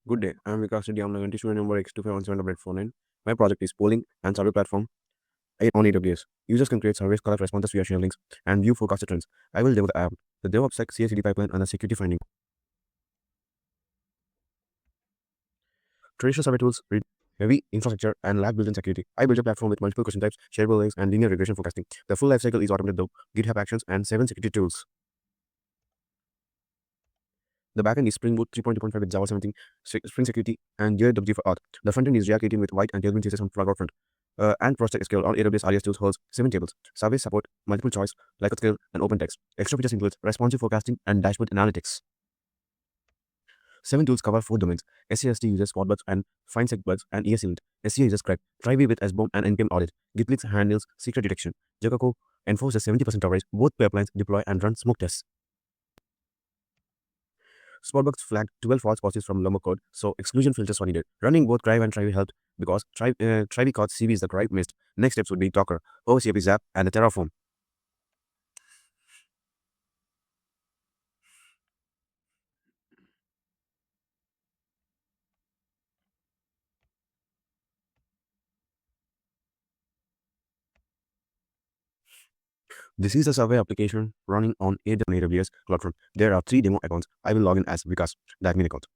Good day. I'm Vikas Reddy. I'm the student number X2517849. My project is polling and survey platform on AWS. Users can create surveys, collect responses via share links, and view forecasted trends. I will demo the app, the DevOps stack, CI/CD pipeline, and the security finding. Traditional survey tools read heavy infrastructure and lack built-in security. I built a platform with multiple question types, shareable links, and linear regression forecasting. The full lifecycle is automated though GitHub Actions and 7 security tools. The backend is Spring Boot 3.2.5 with Java 17, Spring Security, and JWT for Auth. The frontend is React 18 with White and Tailwind CSS on CloudFront. And ProstechSQL on AWS RDS tools holds 7 tables. Surveys support multiple choice, Likert-Scale, and OpenText. Extra features include responsive forecasting and dashboard analytics. 7 tools cover 4 domains. SAST uses Spotbugs and FindSecBugs and ESEvent. SCA uses Scribe. Trivy with SBOM and NPM audit. Gitleaks handles secret detection. Jakaco enforces 70% coverage. Both pipelines deploy and run smoke tests. Spotbugs flagged 12 false positives from Lomo code, so exclusion filters were needed. Running both Thrive and Trivy helped because Trivy caught CVs the Thrive missed. Next steps would be Docker, OCP Zap, and the Terraform. This is a survey application running on AWS CloudFront. There are 3 demo accounts. I will log in as Vikas, the admin account.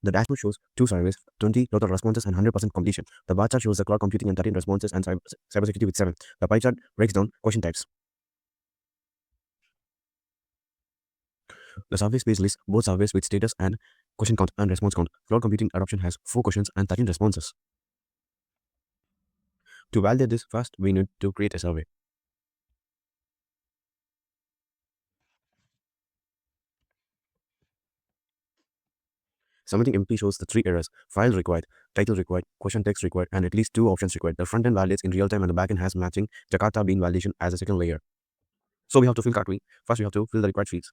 The dashboard shows 2 surveys, 20 total responses, and 100% completion. The bar chart shows the cloud computing and 13 responses and cybersecurity with 7. The pie chart breaks down question types. The survey page lists both surveys with status and question count and response count. Cloud computing adoption has 4 questions and 13 responses. To validate this, first we need to create a survey. Submitting MP shows the 3 errors: file required, title required, question text required, and at least 2 options required. The front end validates in real time and the backend has matching Jakarta bean validation as a second layer. So we have to fill Katwi. First we have to fill the required fields.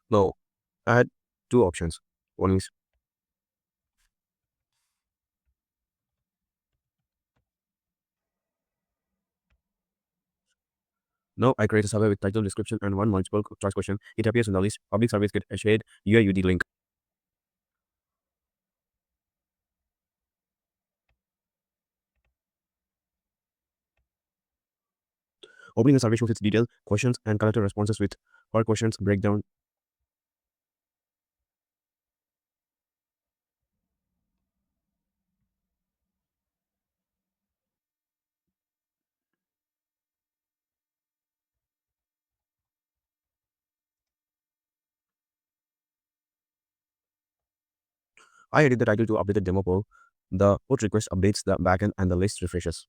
Now add 2 options. One is now I create a survey with title, description, and one multiple choice question. It appears in the list. Public surveys get a shared UIUD link. Opening the survey shows its detailed questions and collected responses with per questions breakdown. I edit the title to update the demo poll. The put request updates the backend and the list refreshes.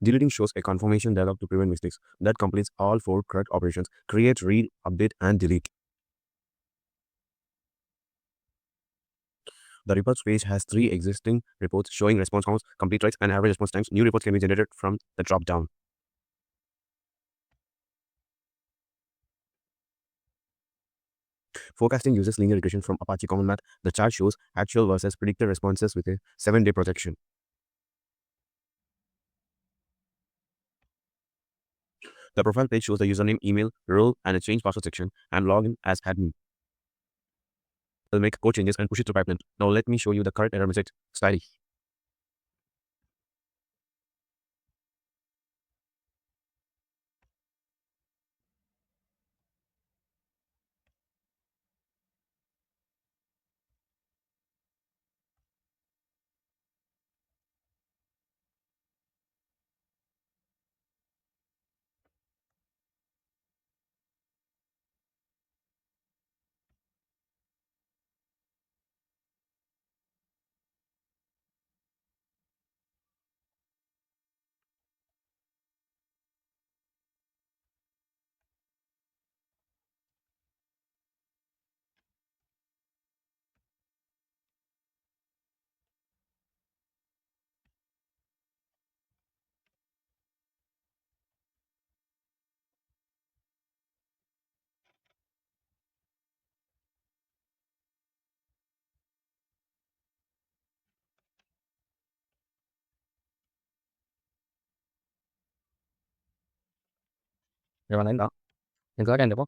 Deleting shows a confirmation dialog to prevent mistakes. That completes all 4 correct operations: create, read, update, and delete. The reports page has 3 existing reports showing response counts, complete rates, and average response times. New reports can be generated from the drop-down. Forecasting uses linear regression from Apache Common Math. The chart shows actual versus predicted responses with a 7-day projection. The profile page shows the username, email, role, and a change password section, and login as admin. I'll make code changes and push it to pipeline. Now let me show you the correct error message style. Rồi bạn đó, đừng có trên được không?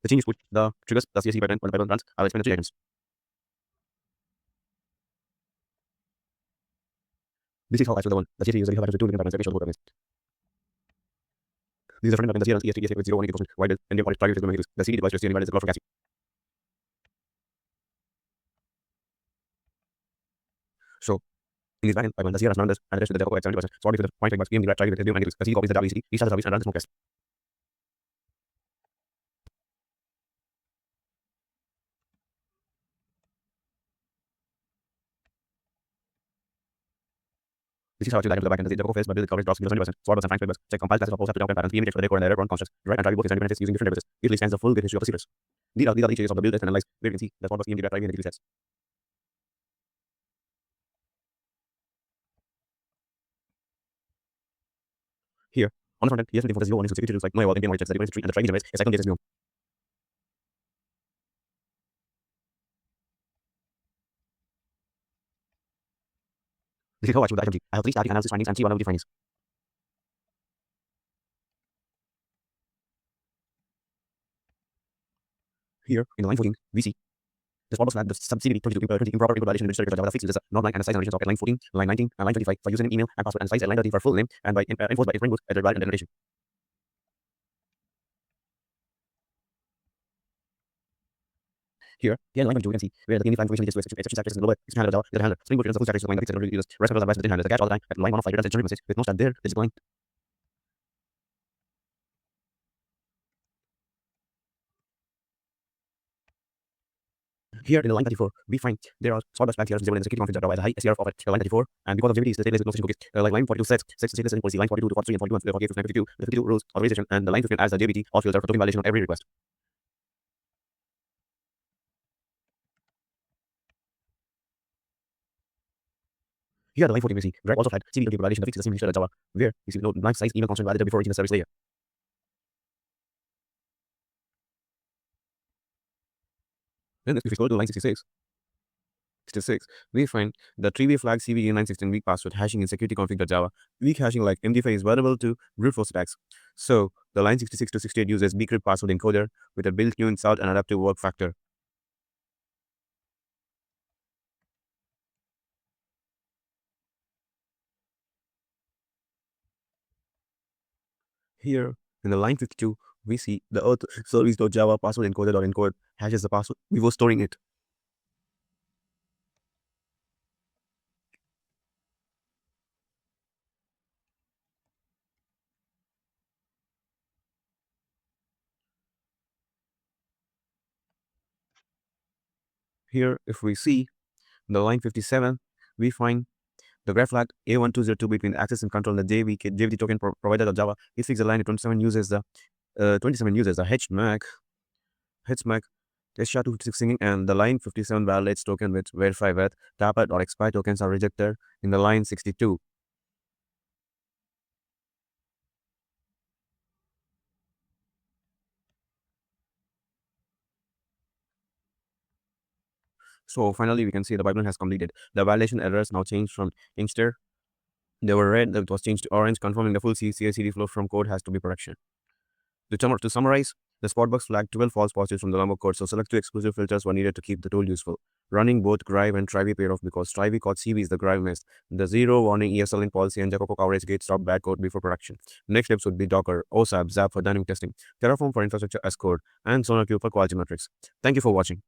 The changes which the triggers the CSC pipeline when the pipeline runs. I'll explain the three items. This is how I the one. The CSC usually have two different pipelines every short code. These are front pipelines, the CSC, EST, with 0, 1, 80% wider, and they are targeted to the CD device to steering is a cloud forecasting. So, in this pipeline, the CR is running and the rest of the data at 70%. So, obviously, the point bypass game the right target with the CD copies the WCD, he starts the service and runs the smoke test. This is how to diagram the backend. The Java phase, but the coverage drops below 70%. So, and Frank check compile class of all separate patterns, PM checks for the core and the error on constants. Right and both is independent using different databases. It scans the full data history of the secrets. These are the changes of the build test and analyze. Where you can see the Swartbox EMD driving and the sets. Here, on the front end, here's the zero one is security tools like Novel, NPM, checks the difference tree, and the training generates a second data zero. This is how I choose the item G. I have three static analysis findings and see one of the findings. Here, in the line 14, we see the Swartbox flag, the subsidiary 22 improper validation register Java fixes this non-blank and size analysis of at line 14, line 19, and line 25 for username, email, and password, and size at line 30 for full name, and by enforced by framework at the valid and denotation. Here in line 22, we can see where the unified information leads to exception statuses in the lower exception handler Java, the handler. Spring Boot returns the full status of line 36 and users. Rest of the advice handler, the catch all the time at line 105 returns a generic message with no stat there, this is blind. Here in the line 34, we find there are Swartbox flags here visible in the security config Java as a high SCR of line 34, and because of JVD is the stateless with no session cookies, like line 42 sets, stateless policy, line 42 to 43 and 41, 48 to 52, the 52 rules authorization, and the line 15 as the JVD, all fields are for token validation of every request. Here the line 14 we see, Greg also had CD validation that fixes the same feature as Java, where you see no line size email constant validated before reaching the service layer. Then if we scroll to line 66, we find the 3-way flag CVE916 weak password hashing in security config.java. Weak hashing like MD5 is vulnerable to brute force attacks. So the line 66 to 68 uses bcrypt password encoder with a built-in salt and adaptive work factor. Here in the line 52, we see the auth service.java password encoder.encode hashes the password before storing it. Here, if we see the line 57, we find the graph flag A1202 between access and control and the JVD token provider.java. It fixes the line 27 uses the HMAC SHA-256 singing, and the line 57 validates token with verify with tapped or expired tokens are rejected in the line 62. So finally, we can see the pipeline has completed. The validation errors now changed from instead they were red, that was changed to orange, confirming the full CI/CD flow from code has to be production. To summarize, the Swartbox flagged 12 false positives from the Lombok code, so select two exclusive filters were needed to keep the tool useful. Running both Grive and Trivy pair off because Trivy caught CV is the Grive mess. The zero warning ESLint policy and Jacopo coverage gate stop bad code before production. Next steps would be Docker, OSAP, Zap for dynamic testing, Terraform for infrastructure as code, and SonarQube for quality metrics. Thank you for watching.